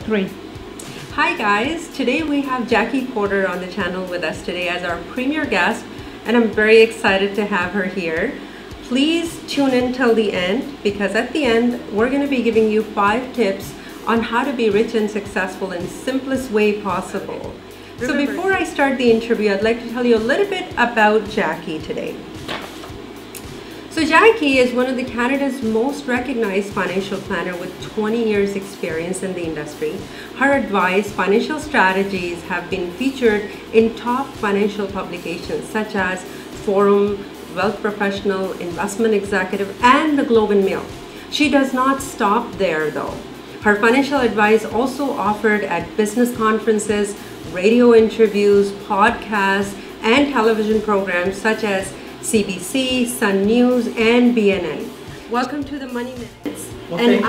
3. Hi guys, today we have Jackie Porter on the channel with us today as our premier guest, and I'm very excited to have her here. Please tune in till the end, because at the end we're going to be giving you 5 tips on how to be rich and successful in the simplest way possible. So before I start the interview, I'd like to tell you a little bit about Jackie today. So Jackie is one of the Canada's most recognized financial planner with 20 years experience in the industry. Her advice, financial strategies have been featured in top financial publications such as Forum, Wealth Professional, Investment Executive, and the Globe and Mail. She does not stop there though. Her financial advice also offered at business conferences, radio interviews, podcasts, and television programs such as CBC, Sun News, and BNN. Welcome to the Money Minutes. Well, and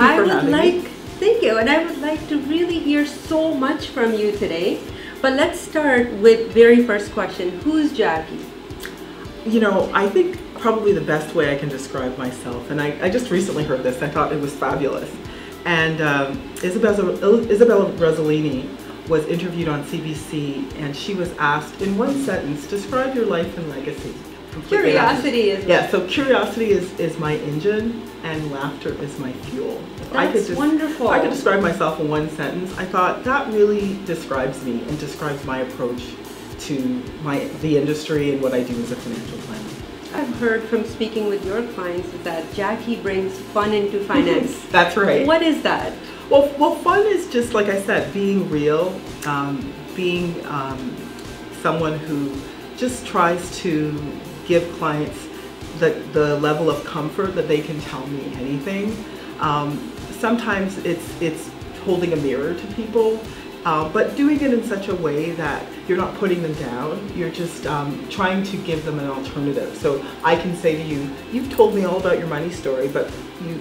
thank you. And I would like to really hear so much from you today. But let's start with very first question. Who's Jackie? You know, I think probably the best way I can describe myself, and I just recently heard this, I thought it was fabulous. And Isabella Rossellini was interviewed on CBC, and she was asked, in one sentence, describe your life and legacy. Curiosity is so curiosity is my engine, and laughter is my fuel. Wonderful. If I could describe myself in one sentence, I thought that really describes me and describes my approach to the industry and what I do as a financial planner. I've heard from speaking with your clients that Jackie brings fun into finance. That's right. What is that? Well, fun is just, like I said, being real, being someone who just tries to give clients the level of comfort that they can tell me anything. Sometimes it's holding a mirror to people, but doing it in such a way that you're not putting them down. You're just trying to give them an alternative. So I can say to you, you've told me all about your money story, but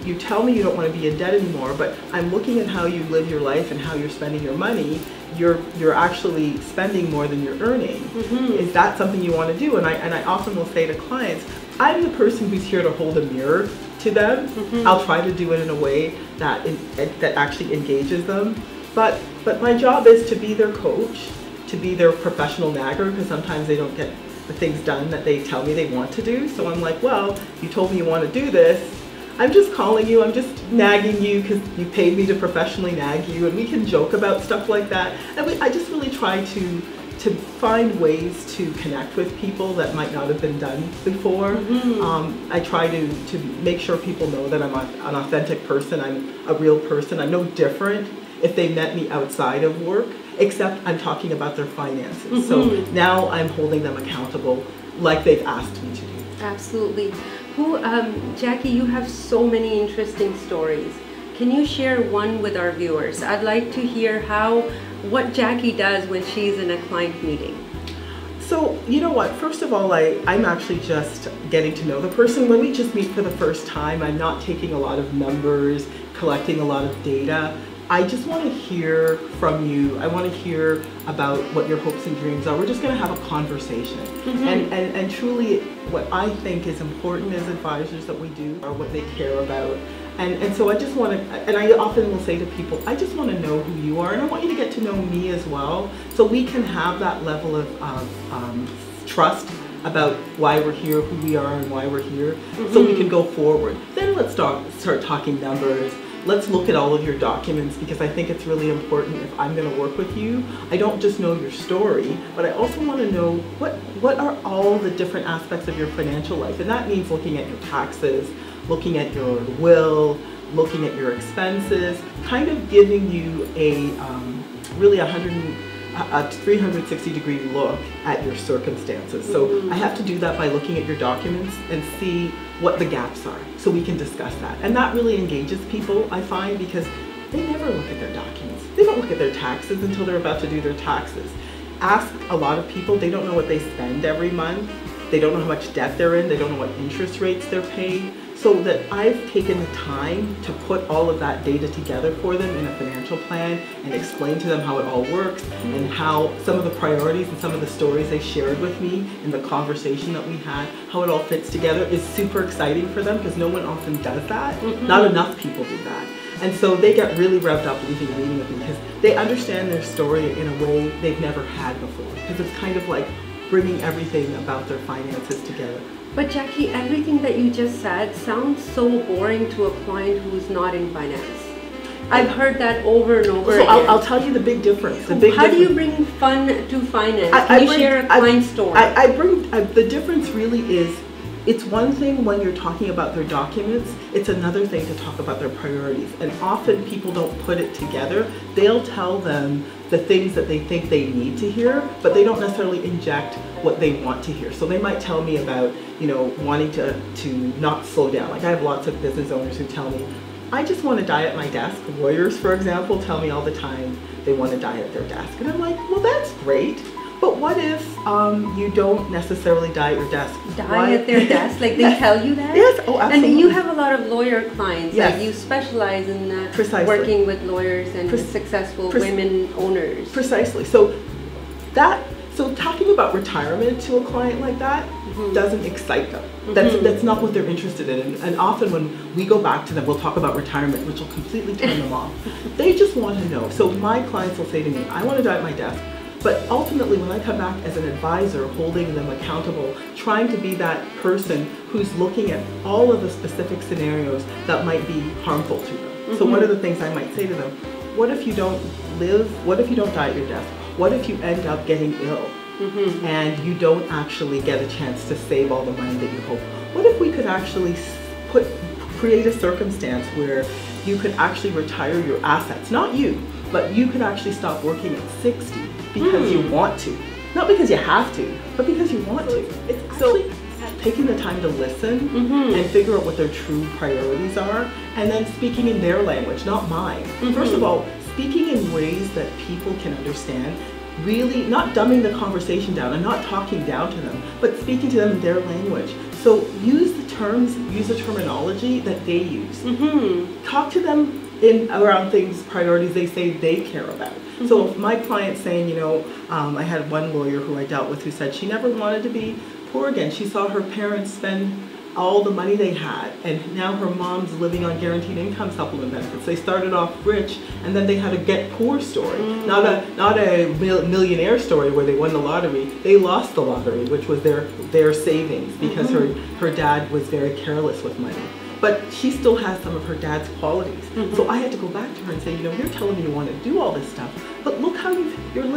you tell me you don't want to be in debt anymore, but I'm looking at how you live your life and how you're spending your money. You're actually spending more than you're earning. Mm-hmm. Is that something you want to do? And I often will say to clients, I'm the person who's here to hold a mirror to them. Mm-hmm. I'll try to do it in a way that actually engages them. But my job is to be their coach, to be their professional nagger, because sometimes they don't get the things done that they tell me they want to do. So I'm like, well, you told me you want to do this. I'm just calling you, I'm just nagging you because you paid me to professionally nag you, and we can joke about stuff like that. And I just really try to find ways to connect with people that might not have been done before. Mm-hmm. I try to make sure people know that I'm an authentic person, I'm a real person. I'm no different if they met me outside of work, except I'm talking about their finances. Mm-hmm. So now I'm holding them accountable like they've asked me to do. Absolutely. Jackie, you have so many interesting stories. Can you share one with our viewers? I'd like to hear what Jackie does when she's in a client meeting. So, you know what, first of all, I'm actually just getting to know the person. When we just meet for the first time, I'm not taking a lot of numbers, collecting a lot of data. I just want to hear from you. I want to hear about what your hopes and dreams are. We're just going to have a conversation. Mm-hmm. And truly, what I think is important as advisors that we do are what they care about. And so I just want to, and I often will say to people, I just want to know who you are, and I want you to get to know me as well, so we can have that level of trust about why we're here, who we are, and why we're here, mm-hmm. so we can go forward. Then let's start talking numbers. Let's look at all of your documents, because I think it's really important. If I'm going to work with you, I don't just know your story, but I also want to know what are all the different aspects of your financial life. And that means looking at your taxes, looking at your will, looking at your expenses, kind of giving you a really a 360-degree look at your circumstances. So I have to do that by looking at your documents and see what the gaps are, so we can discuss that. And that really engages people, I find, because they never look at their documents. They don't look at their taxes until they're about to do their taxes. Ask a lot of people, they don't know what they spend every month. They don't know how much debt they're in. They don't know what interest rates they're paying. So that I've taken the time to put all of that data together for them in a financial plan and explain to them how it all works and how some of the priorities and some of the stories they shared with me in the conversation that we had, how it all fits together is super exciting for them, because no one often does that. Not enough people do that. And so they get really revved up leaving a meeting with me because they understand their story in a way they've never had before. Because it's kind of like bringing everything about their finances together. But Jackie, everything that you just said sounds so boring to a client who's not in finance. I've heard that over and over So again. I'll tell you the big difference. How do you bring fun to finance? Can you share a client story? The difference really is, it's one thing when you're talking about their documents, it's another thing to talk about their priorities. And often people don't put it together. They'll tell them the things that they think they need to hear, but they don't necessarily inject what they want to hear. So they might tell me about, wanting to not slow down. Like I have lots of business owners who tell me, I just want to die at my desk. Lawyers, for example, tell me all the time they want to die at their desk. And I'm like, well, that's great. But what if you don't necessarily die at your desk? Die at their desk? Like they tell you that? Yes, oh, absolutely. And you have a lot of lawyer clients. Yes. Like you specialize in Precisely. working with lawyers and successful women owners. Precisely. So talking about retirement to a client like that doesn't excite them. That's not what they're interested in. And often when we go back to them, we'll talk about retirement, which will completely turn them off. They just want to know. So my clients will say to me, I want to die at my desk. But ultimately, when I come back as an advisor, holding them accountable, trying to be that person who's looking at all of the specific scenarios that might be harmful to them. So one of the things I might say to them, what if you don't live? What if you don't die at your desk? What if you end up getting ill and you don't actually get a chance to save all the money that you hope? What if we could actually create a circumstance where you could actually retire your assets? Not you, but you could actually stop working at 60 because you want to. Not because you have to, but because you want to. It's actually taking the time to listen and figure out what their true priorities are, and then speaking in their language, not mine. First of all, speaking in ways that people can understand, really not dumbing the conversation down and not talking down to them, but speaking to them in their language. So use the terms, use the terminology that they use. Talk to them around things, priorities they say they care about. So if my client's saying, I had one lawyer who I dealt with who said she never wanted to be poor again. She saw her parents spend all the money they had, and now her mom's living on guaranteed income supplement benefits. They started off rich, and then they had a get poor story. Not a millionaire story where they won the lottery. They lost the lottery, which was their savings, because her dad was very careless with money. But she still has some of her dad's qualities. So I had to go back to her and say, you're telling me you want to do all this stuff, but look how you're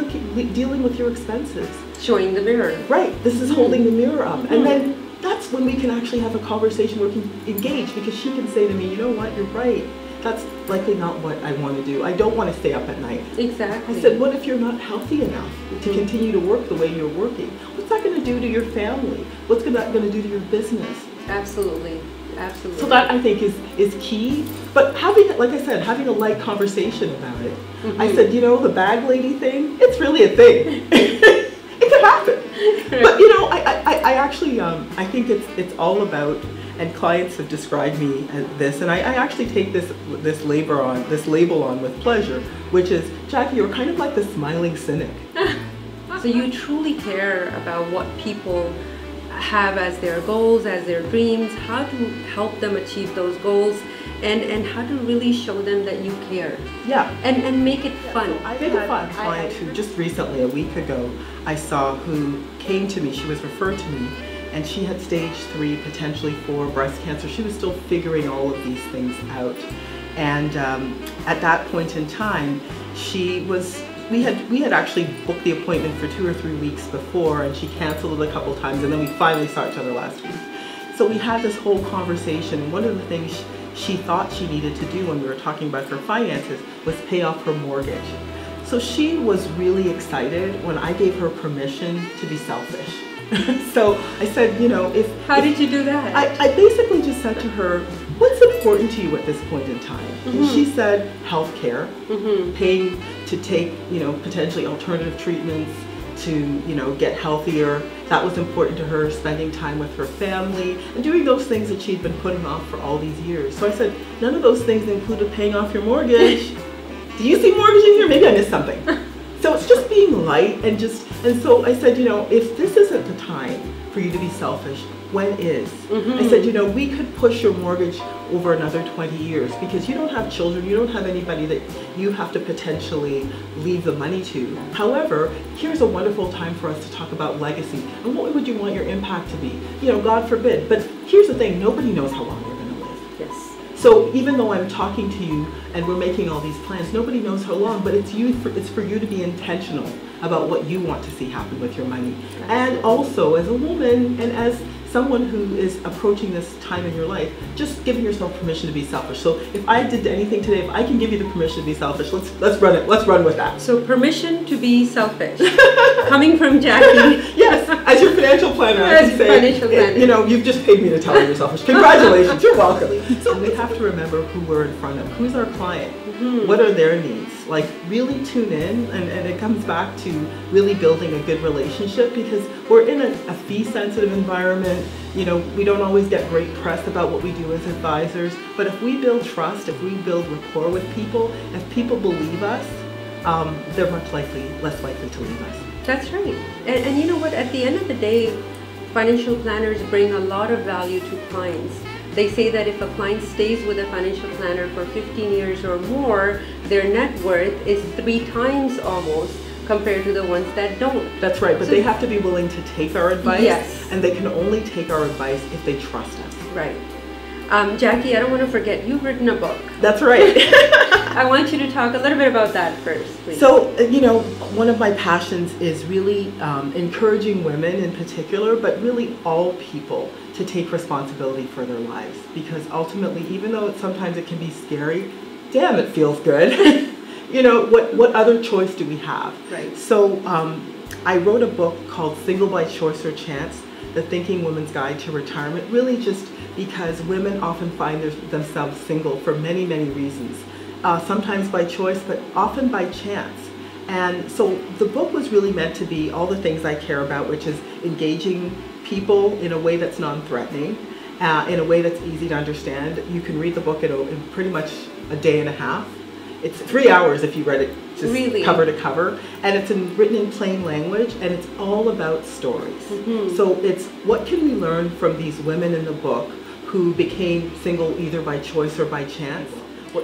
dealing with your expenses. Showing the mirror. Right, this is holding the mirror up. And then that's when we can actually have a conversation where we can engage, because she can say to me, you know what, you're right. That's likely not what I want to do. I don't want to stay up at night. Exactly. I said, what if you're not healthy enough to continue to work the way you're working? What's that going to do to your family? What's that going to do to your business? Absolutely. Absolutely. So that, I think, is key. But like I said, having a light conversation about it. I said, the bag lady thing, it's really a thing. It can happen. But I actually I think it's all about, and clients have described me as this, and I actually take this label on with pleasure, which is, Jackie, you're kind of like the smiling cynic. So you truly care about what people have as their goals, as their dreams, how to help them achieve those goals, and how to really show them that you care. Yeah. And make it fun. So I had a client who just recently, a week ago, I saw, who came to me, she was referred to me, and she had stage 3, potentially 4 breast cancer. She was still figuring all of these things out. And at that point in time, we had actually booked the appointment for 2 or 3 weeks before, and she canceled it a couple times, and then we finally saw each other last week. So we had this whole conversation, and one of the things she thought she needed to do when we were talking about her finances was pay off her mortgage. So she was really excited when I gave her permission to be selfish. So I said, How did you do that? I basically just said to her, what's important to you at this point in time? And she said, healthcare, paying to take, potentially alternative treatments to, get healthier. That was important to her, spending time with her family and doing those things that she'd been putting off for all these years. So I said, none of those things included paying off your mortgage. Do you see mortgage in here? Maybe I missed something. So it's just being light, and so I said, if this isn't the time for you to be selfish, when is? I said, you know, we could push your mortgage over another 20 years because you don't have children, you don't have anybody that you have to potentially leave the money to. However, here's a wonderful time for us to talk about legacy and what would you want your impact to be? You know, God forbid. But here's the thing, nobody knows how long you're going to live. Yes. So even though I'm talking to you and we're making all these plans, nobody knows how long, but it's for you to be intentional about what you want to see happen with your money. And also as a woman and as someone who is approaching this time in your life, just giving yourself permission to be selfish. So if I did anything today, if I can give you the permission to be selfish, let's run it. Let's run with that. So permission to be selfish, coming from Jackie. Yes, as your financial planner, I can say, financial planner. You know, you've just paid me to tell you you're selfish. Congratulations, you're welcome. So we have to remember who we're in front of. Who's our client? What are their needs? Like really tune in, and it comes back to really building a good relationship because we're in a fee-sensitive environment. You know, we don't always get great press about what we do as advisors, but if we build trust, if we build rapport with people, if people believe us, they're much less likely to leave us. That's right. And you know what, at the end of the day, financial planners bring a lot of value to clients. They say that if a client stays with a financial planner for 15 years or more, their net worth is 3 times almost compared to the ones that don't. That's right, but they have to be willing to take our advice. Yes. And they can only take our advice if they trust us. Right. Jackie, I don't want to forget, you've written a book. That's right. I want you to talk a little bit about that first, please. So, you know, one of my passions is really encouraging women in particular, but really all people to take responsibility for their lives. Because ultimately, even though sometimes it can be scary, damn, it feels good. You know, what other choice do we have? Right. So I wrote a book called Single by Choice or Chance, The Thinking Woman's Guide to Retirement, really just because women often find themselves single for many, many reasons. Sometimes by choice, but often by chance. And so the book was really meant to be all the things I care about, which is engaging people in a way that's non-threatening, in a way that's easy to understand. You can read the book in pretty much a day and a half. It's 3 hours if you read it just really? Cover to cover, and it's written in plain language, and it's all about stories. So it's what can we learn from these women in the book who became single either by choice or by chance.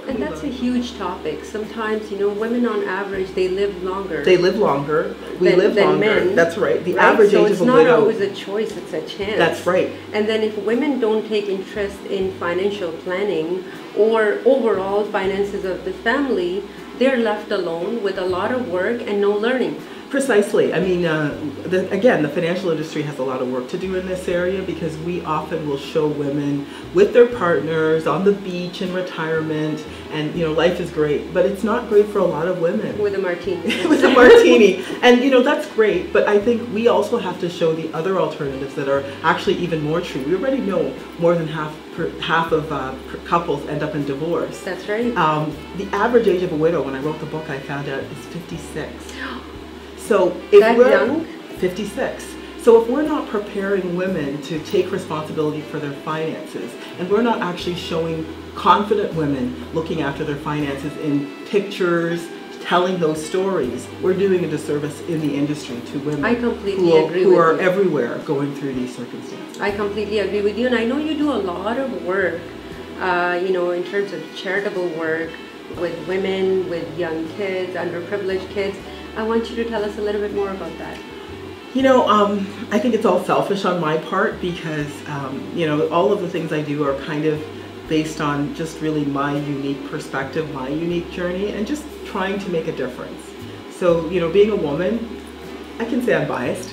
And that's a huge topic. Sometimes, you know, women on average, they live longer. They live longer. We live longer. Men. That's right. The average age of a widow. So it's not always a choice, it's a chance. That's right. And then if women don't take interest in financial planning or overall finances of the family, they're left alone with a lot of work and no learning. Precisely. I mean, again, the financial industry has a lot of work to do in this area because we often will show women with their partners on the beach in retirement, and you know, life is great, but it's not great for a lot of women. With a martini. With a martini. And you know, that's great, but I think we also have to show the other alternatives that are actually even more true. We already know more than half of couples end up in divorce. That's right. The average age of a widow, when I wrote the book, I found out is 56. So if that we're young? 56. So if we're not preparing women to take responsibility for their finances, and we're not actually showing confident women looking after their finances in pictures, telling those stories, we're doing a disservice in the industry to women. I completely agree who with are you. everywhere going through these circumstances. I completely agree with you, and I know you do a lot of work, you know, in terms of charitable work with women, with young kids, underprivileged kids. I want you to tell us a little bit more about that. You know, I think it's all selfish on my part because, you know, all of the things I do are kind of based on just really my unique perspective, my unique journey, and just trying to make a difference. So, you know, being a woman, I can say I'm biased.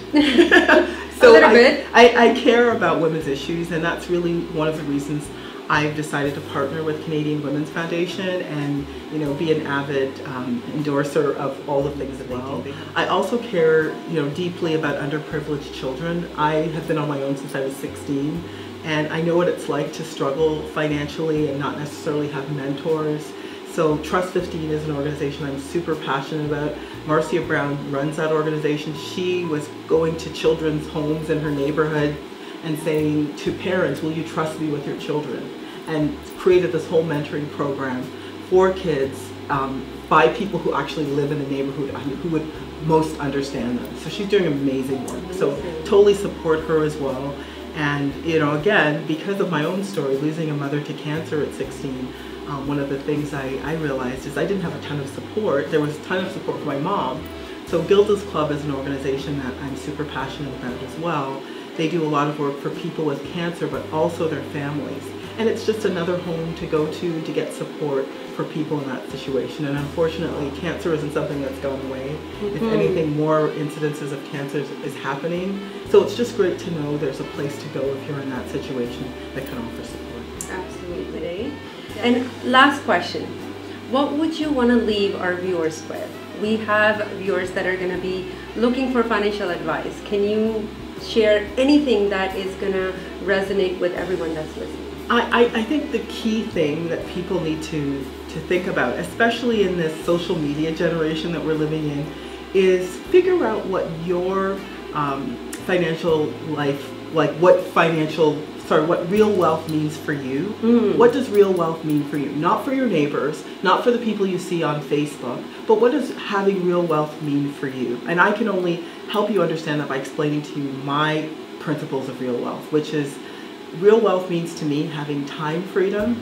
So a little bit. I care about women's issues, and that's really one of the reasons I've decided to partner with Canadian Women's Foundation and, you know, be an avid endorser of all the things that they do. I also care, you know, deeply about underprivileged children. I have been on my own since I was 16, and I know what it's like to struggle financially and not necessarily have mentors. So Trust 15 is an organization I'm super passionate about. Marcia Brown runs that organization. She was going to children's homes in her neighborhood and saying to parents, will you trust me with your children? And created this whole mentoring program for kids by people who actually live in the neighborhood who would most understand them. So she's doing amazing work. So totally support her as well. And, you know, again, because of my own story, losing a mother to cancer at 16, one of the things I realized is I didn't have a ton of support. There was a ton of support for my mom. So Gilda's Club is an organization that I'm super passionate about as well. They do a lot of work for people with cancer, but also their families. And it's just another home to go to get support for people in that situation. And unfortunately, cancer isn't something that's gone away. If anything, more incidences of cancer is happening. So it's just great to know there's a place to go if you're in that situation that can offer support. Absolutely. And last question, what would you want to leave our viewers with? We have viewers that are going to be looking for financial advice. Can you share anything that is going to resonate with everyone that's listening? I think the key thing that people need to think about, especially in this social media generation that we're living in, is figure out what your financial life, what real wealth means for you. What does real wealth mean for you? Not for your neighbors, not for the people you see on Facebook, but what does having real wealth mean for you? And I can only help you understand that by explaining to you my principles of real wealth, which is real wealth means to me having time freedom.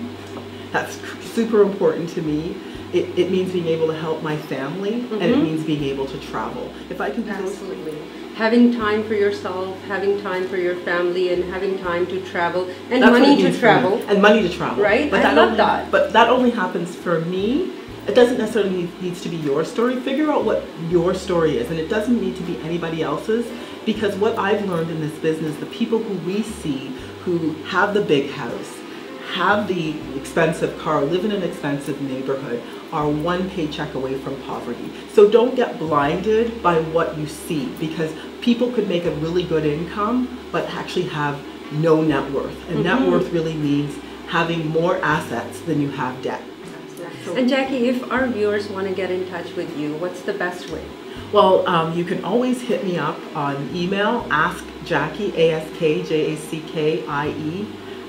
That's super important to me. It means being able to help my family, and it means being able to travel. If I can do Absolutely. Having time for yourself, having time for your family, and having time to travel, and money to travel. And money to travel. Right? But I love that. But that only happens for me. It doesn't necessarily need to be your story. Figure out what your story is, and it doesn't need to be anybody else's, because what I've learned in this business, the people who we see who have the big house, have the expensive car, live in an expensive neighborhood, are one paycheck away from poverty. So don't get blinded by what you see, because people could make a really good income but actually have no net worth. And net worth really means having more assets than you have debt. And Jackie, if our viewers want to get in touch with you, what's the best way? Well, you can always hit me up on email, askjackie, AskJACKIE,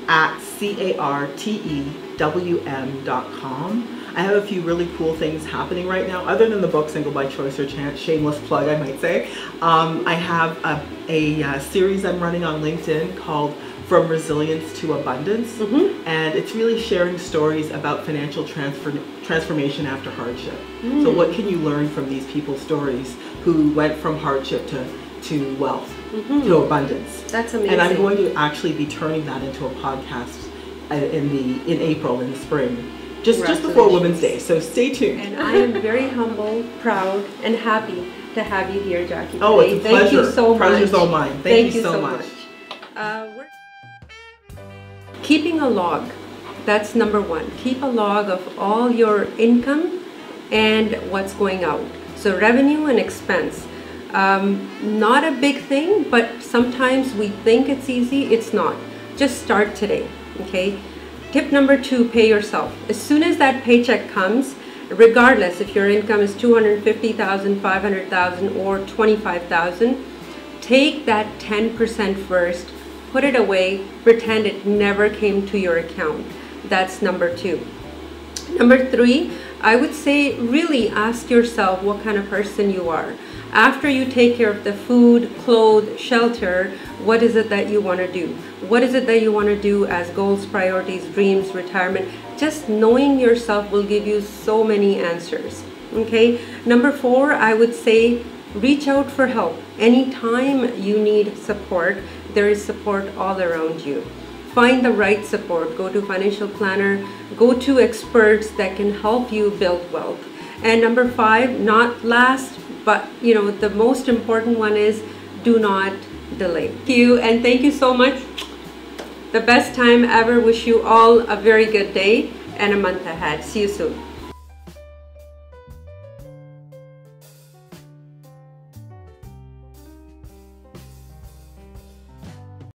at CARTEWM.com. I have a few really cool things happening right now, other than the book Single by Choice or Chance, shameless plug I might say. I have a series I'm running on LinkedIn called From Resilience to Abundance, and it's really sharing stories about financial transformation after hardship. So what can you learn from these people's stories who went from hardship to wealth, to abundance? That's amazing. And I'm going to actually be turning that into a podcast in April, in the spring, just before Women's Day. So stay tuned. And I am very humble, proud, and happy to have you here, Jackie. Oh, it's a pleasure. Thank you so much. Pleasure's all mine. Thank you so much. We're keeping a log. That's number one. Keep a log of all your income and what's going out. So revenue and expense. Not a big thing, but sometimes we think it's easy. It's not. Just start today, okay? Tip number two, pay yourself. As soon as that paycheck comes, regardless if your income is $250,000, $500,000, or $25,000, take that 10% first, put it away, pretend it never came to your account. That's number two. Number three, I would say really ask yourself what kind of person you are. After you take care of the food, clothes, shelter, what is it that you want to do? What is it that you want to do as goals, priorities, dreams, retirement? Just knowing yourself will give you so many answers. Okay. Number four, I would say reach out for help. Anytime you need support, there is support all around you. Find the right support. Go to financial planner. Go to experts that can help you build wealth. And number five, not last, but the most important one is do not delay. Thank you, and thank you so much. The best time ever. Wish you all a very good day and a month ahead. See you soon.